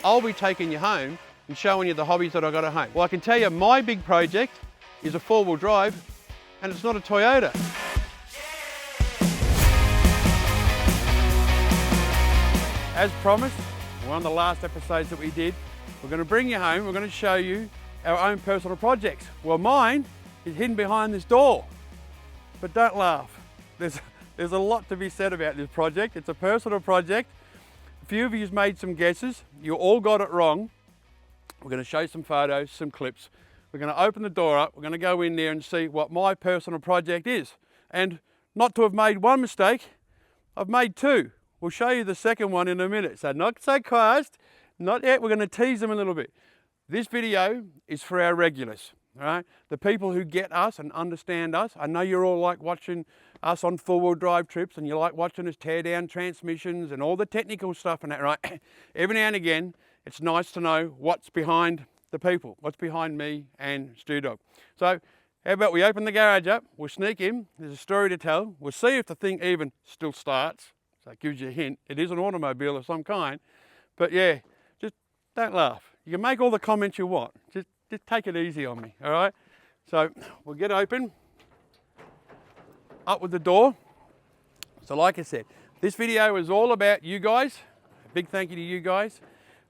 I'll be taking you home and showing you the hobbies that I got at home. Well, I can tell you my big project is a four-wheel drive, and it's not a Toyota. As promised, one of the last episodes that we did, we're going to bring you home, we're going to show you our own personal projects. Well, mine is hidden behind this door, but don't laugh. There's a lot to be said about this project. It's a personal project. A few of you've made some guesses. You all got it wrong. We're going to show some photos, some clips. We're going to open the door up. We're going to go in there and see what my personal project is. And not to have made one mistake, I've made two. We'll show you the second one in a minute. So not so fast, not yet. We're going to tease them a little bit. This video is for our regulars, all right? The people who get us and understand us. I know you're all like watching us on four-wheel drive trips, and you like watching us tear down transmissions and all the technical stuff and that, right? Every now and again, it's nice to know what's behind the people, what's behind me and Stu Dog. So how about we open the garage up, we'll sneak in, there's a story to tell, we'll see if the thing even still starts. So it gives you a hint, it is an automobile of some kind. But yeah, just don't laugh. You can make all the comments you want, just take it easy on me, all right? So we'll get open, up with the door. So like I said, this video is all about you guys. A big thank you to you guys.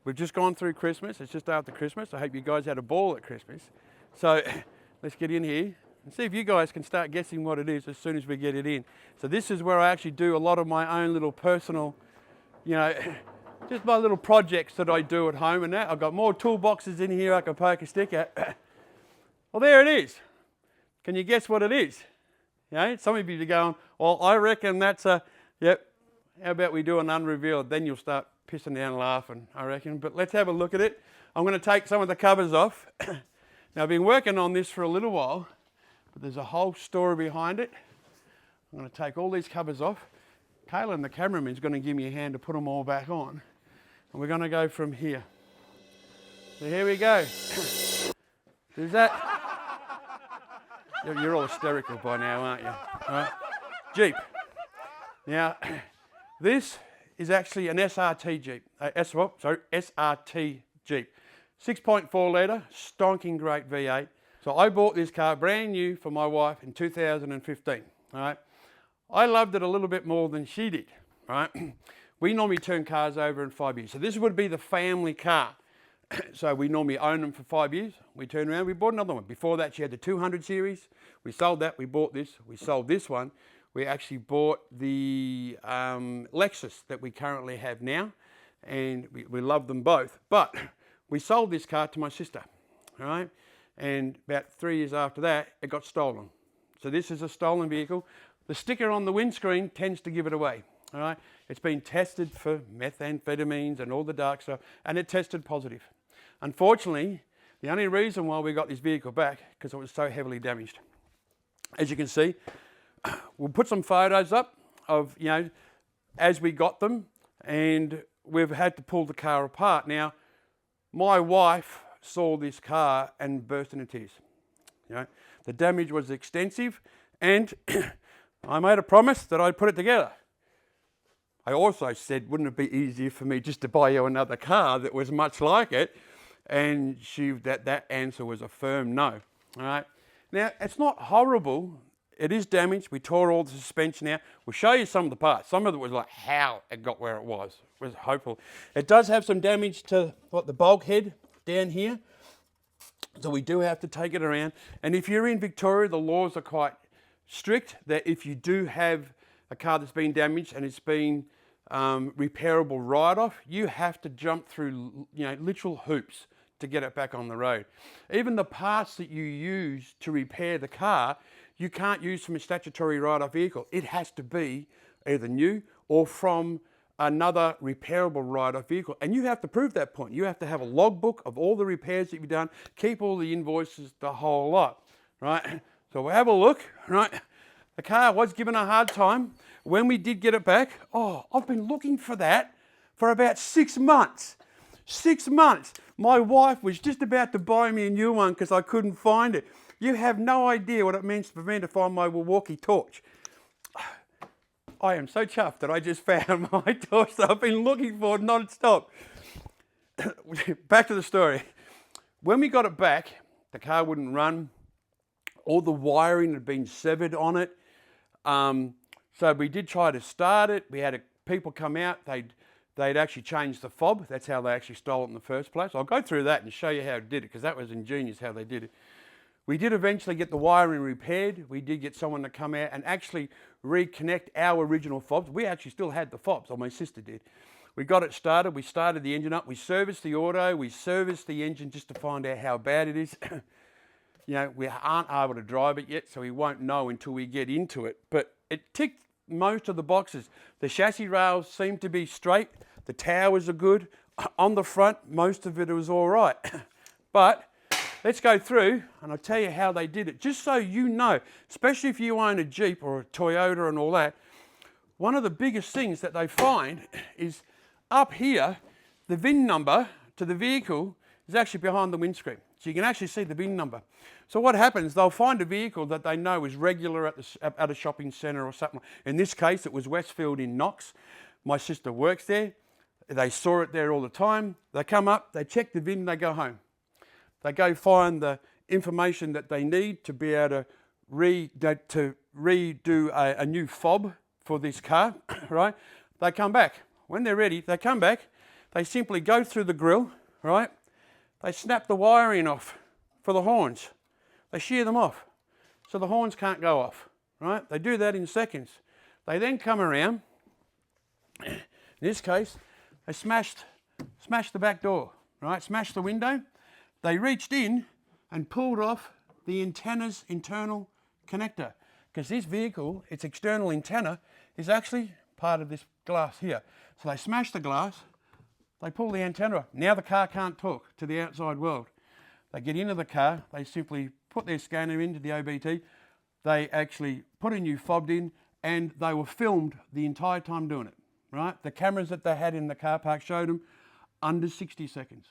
We've just gone through Christmas, it's just after Christmas. I hope you guys had a ball at Christmas. So let's get in here and see if you guys can start guessing what it is as soon as we get it in. So this is where I actually do a lot of my own little personal, you know, just my little projects that I do at home and that. I've got more toolboxes in here I can poke a stick at. Well, there it is. Can you guess what it is? You know, some of you are going, well, I reckon that's a, yep, how about we do an unrevealed? Then you'll start pissing down laughing, I reckon. But let's have a look at it. I'm going to take some of the covers off. Now, I've been working on this for a little while, but there's a whole story behind it. I'm going to take all these covers off. Kayla, the cameraman, is going to give me a hand to put them all back on. And we're going to go from here. So here we go. There's that. You're all hysterical by now, aren't you? All right. Jeep. Now, this is actually an SRT Jeep. SRT Jeep. 6.4 litre, stonking great V8. So I bought this car brand new for my wife in 2015. All right. I loved it a little bit more than she did. All right. We normally turn cars over in 5 years. So this would be the family car. So we normally own them for 5 years. We turn around, we bought another one. Before that, she had the 200 series. We sold that, we bought this. We sold this one. We actually bought the Lexus that we currently have now. And we love them both. But we sold this car to my sister, all right? And about 3 years after that, it got stolen. So this is a stolen vehicle. The sticker on the windscreen tends to give it away, all right? It's been tested for methamphetamines and all the dark stuff, and it tested positive. Unfortunately, the only reason why we got this vehicle back, because it was so heavily damaged. As you can see, we'll put some photos up of, you know, as we got them, and we've had to pull the car apart. Now, my wife saw this car and burst into tears. You know, the damage was extensive, and I made a promise that I'd put it together. I also said, wouldn't it be easier for me just to buy you another car that was much like it? And that answer was a firm no. All right. Now, it's not horrible. It is damaged. We tore all the suspension out. We'll show you some of the parts. Some of it was like how it got where it was. It was hopeful. It does have some damage to the bulkhead down here. So we do have to take it around. And if you're in Victoria, the laws are quite strict that if you do have a car that's been damaged and it's been repairable write-off, you have to jump through, you know, literal hoops to get it back on the road. Even the parts that you use to repair the car, you can't use from a statutory write-off vehicle. It has to be either new or from another repairable write-off vehicle. And you have to prove that point. You have to have a logbook of all the repairs that you've done, keep all the invoices, the whole lot, right? So we'll have a look, right? The car was given a hard time. When we did get it back, oh, I've been looking for that for about 6 months. 6 months. My wife was just about to buy me a new one because I couldn't find it. You have no idea what it means for me to find my Milwaukee torch. I am so chuffed that I just found my torch that I've been looking for non-stop. back to the story. When we got it back, the car wouldn't run. All the wiring had been severed on it. So we did try to start it. We had people come out. They'd actually changed the fob. That's how they actually stole it in the first place. I'll go through that and show you how it did it, because that was ingenious how they did it. We did eventually get the wiring repaired. We did get someone to come out and actually reconnect our original fobs. We actually still had the fobs, or my sister did. We got it started. We started the engine up. We serviced the auto. We serviced the engine just to find out how bad it is. You know, we aren't able to drive it yet, so we won't know until we get into it. But it ticked most of the boxes. The chassis rails seem to be straight. The towers are good. On the front, most of it was all right. But let's go through and I'll tell you how they did it. Just so you know, especially if you own a Jeep or a Toyota and all that, one of the biggest things that they find is up here, the VIN number to the vehicle is actually behind the windscreen. So you can actually see the VIN number. So what happens, they'll find a vehicle that they know is regular at a shopping centre or something. In this case, it was Westfield in Knox. My sister works there. They saw it there all the time. They come up, they check the VIN, they go home. They go find the information that they need to be able to redo a new fob for this car, right? They come back. When they're ready, they come back. They simply go through the grill, right? They snap the wiring off for the horns. They shear them off so the horns can't go off, right? They do that in seconds. They then come around. In this case, they smashed the back door, right? Smashed the window. They reached in and pulled off the antenna's internal connector, because this vehicle, its external antenna, is actually part of this glass here. So they smash the glass, they pull the antenna off. Now the car can't talk to the outside world. They get into the car, they simply put their scanner into the OBT, they actually put a new fob in, and they were filmed the entire time doing it, right? The cameras that they had in the car park showed them under 60 seconds.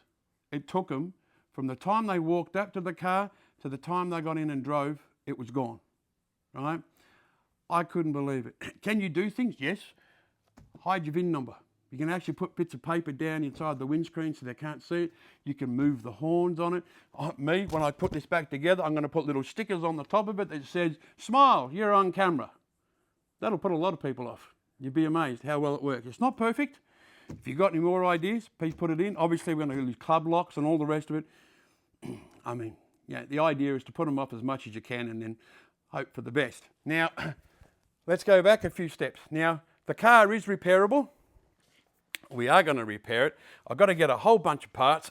It took them from the time they walked up to the car to the time they got in and drove, it was gone, right? I couldn't believe it. Can you do things? Yes. Hide your VIN number. You can actually put bits of paper down inside the windscreen so they can't see it. You can move the horns on it. Me, when I put this back together, I'm going to put little stickers on the top of it that says, "Smile, you're on camera." That'll put a lot of people off. You'd be amazed how well it works. It's not perfect. If you've got any more ideas, please put it in. Obviously, we're going to use club locks and all the rest of it. I mean, yeah, the idea is to put them off as much as you can and then hope for the best. Now, let's go back a few steps. Now, the car is repairable. We are going to repair it. I've got to get a whole bunch of parts.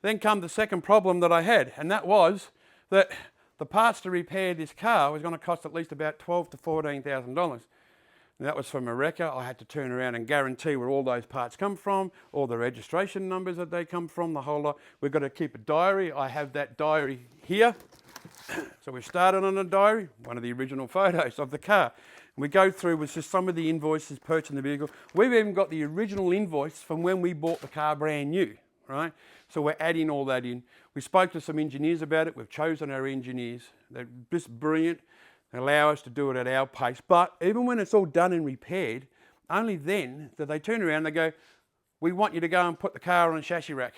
Then come the second problem that I had, and that was that the parts to repair this car was going to cost at least about $12,000 to $14,000. That was from a wrecker. I had to turn around and guarantee where all those parts come from, all the registration numbers that they come from, the whole lot. We've got to keep a diary. I have that diary here. So we started on a diary, one of the original photos of the car. We go through with just some of the invoices purchasing the vehicle. We've even got the original invoice from when we bought the car brand new, right? So we're adding all that in. We spoke to some engineers about it. We've chosen our engineers. They're just brilliant. They allow us to do it at our pace. But even when it's all done and repaired, only then do they turn around and they go, "We want you to go and put the car on a chassis rack.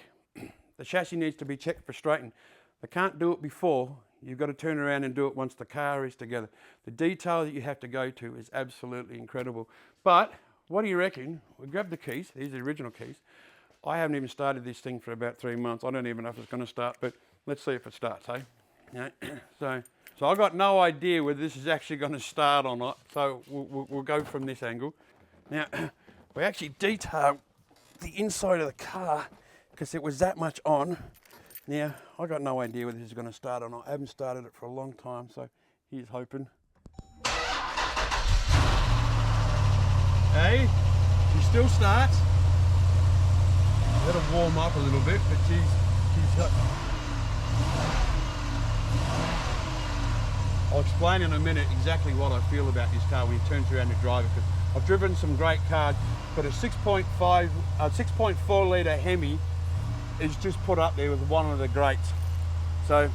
The chassis needs to be checked for straightening." They can't do it before. You've got to turn around and do it once the car is together. The detail that you have to go to is absolutely incredible. But what do you reckon? We grab the keys. These are the original keys. I haven't even started this thing for about 3 months. I don't even know if it's going to start, but let's see if it starts, hey? Yeah. So I've got no idea whether this is actually going to start or not. So we'll go from this angle. Now, we actually detailed the inside of the car because it was that much on. Now, I've got no idea whether this is going to start or not. I haven't started it for a long time, so here's hoping. Hey, she still starts. Let her warm up a little bit, but she's I'll explain in a minute exactly what I feel about this car when he turns around to drive it, because I've driven some great cars, but a 6.4 litre Hemi is just put up there with one of the greats. So,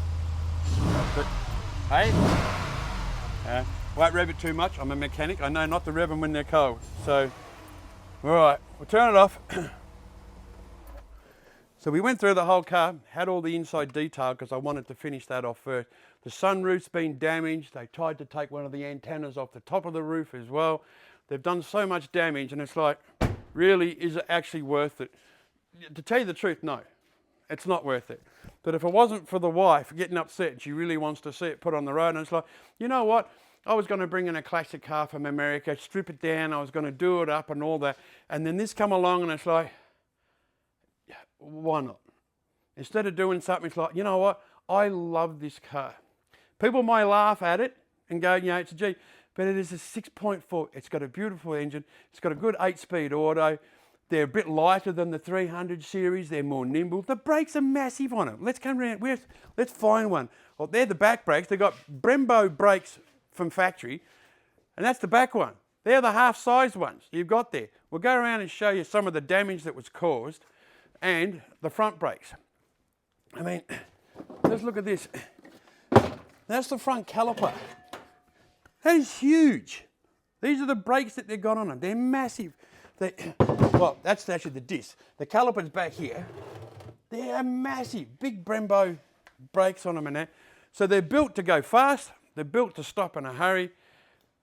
but hey, won't rev it too much. I'm a mechanic. I know not to rev them when they're cold. So, all right, we'll turn it off. So we went through the whole car, had all the inside detail because I wanted to finish that off first. The sunroof's been damaged. They tried to take one of the antennas off the top of the roof as well. They've done so much damage, and it's like, really, is it actually worth it? To tell you the truth, no, it's not worth it. But if it wasn't for the wife getting upset and she really wants to see it put on the road, and it's like, you know what? I was going to bring in a classic car from America, strip it down, I was going to do it up and all that. And then this come along and it's like, why not? Instead of doing something, it's like, you know what? I love this car. People might laugh at it and go, you know, it's a Jeep, but it is a 6.4. It's got a beautiful engine. It's got a good 8-speed auto. They're a bit lighter than the 300 series. They're more nimble. The brakes are massive on it. Let's come around. Let's find one. Well, they're the back brakes. They've got Brembo brakes from factory, and that's the back one. They're the half-sized ones you've got there. We'll go around and show you some of the damage that was caused and the front brakes. I mean, let's look at this. That's the front caliper. That is huge. These are the brakes that they've got on them. They're massive. Well, that's actually the disc. The caliper's back here. They are massive, big Brembo brakes on them and that. So they're built to go fast. They're built to stop in a hurry.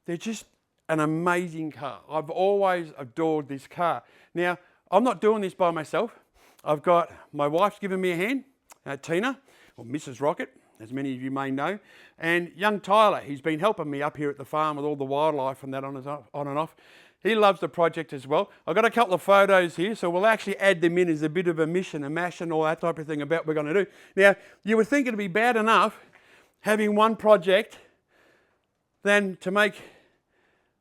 They're just an amazing car. I've always adored this car. Now, I'm not doing this by myself. I've got my wife's giving me a hand, Tina, or Mrs. Rocket, as many of you may know, and young Tyler. He's been helping me up here at the farm with all the wildlife and that on and off. He loves the project as well. I've got a couple of photos here, so we'll actually add them in as a bit of a mission, a mash and all that type of thing about what we're going to do. Now, you would think it'd be bad enough having one project than to make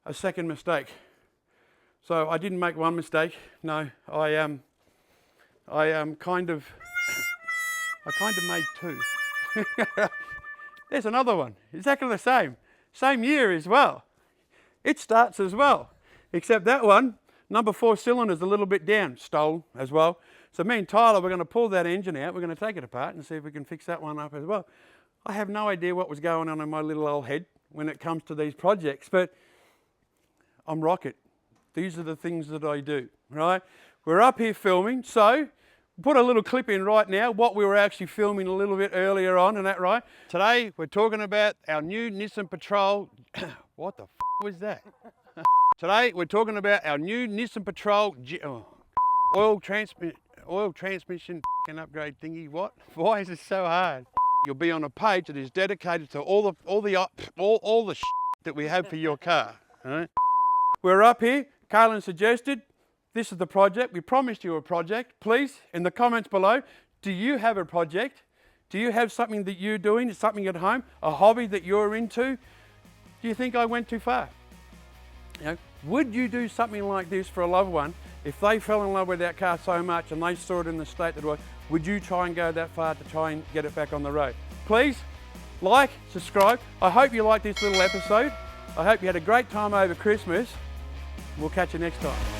a second mistake. So I didn't make one mistake. No, I kind of made two. There's another one, exactly the same year as well. It starts as well, except that one, number 4 cylinder's a little bit down, stole as well. So me and Tyler, we're going to pull that engine out, we're going to take it apart and see if we can fix that one up as well. I have no idea what was going on in my little old head when it comes to these projects, but I'm Rocket. These are the things that I do, right? We're up here filming, so put a little clip in right now, what we were actually filming a little bit earlier on, and that right? Today, we're talking about our new Nissan Patrol. What the f was that? Today, we're talking about our new Nissan Patrol oil transmission upgrade thingy. What? Why is it so hard? You'll be on a page that is dedicated to all the shit that we have for your car. Right? We're up here. Carlin suggested this is the project. We promised you a project. Please, in the comments below, do you have a project? Do you have something that you're doing, something at home, a hobby that you're into? Do you think I went too far? You know, would you do something like this for a loved one if they fell in love with that car so much and they saw it in the state that it was? Would you try and go that far to try and get it back on the road? Please, like, subscribe. I hope you liked this little episode. I hope you had a great time over Christmas. We'll catch you next time.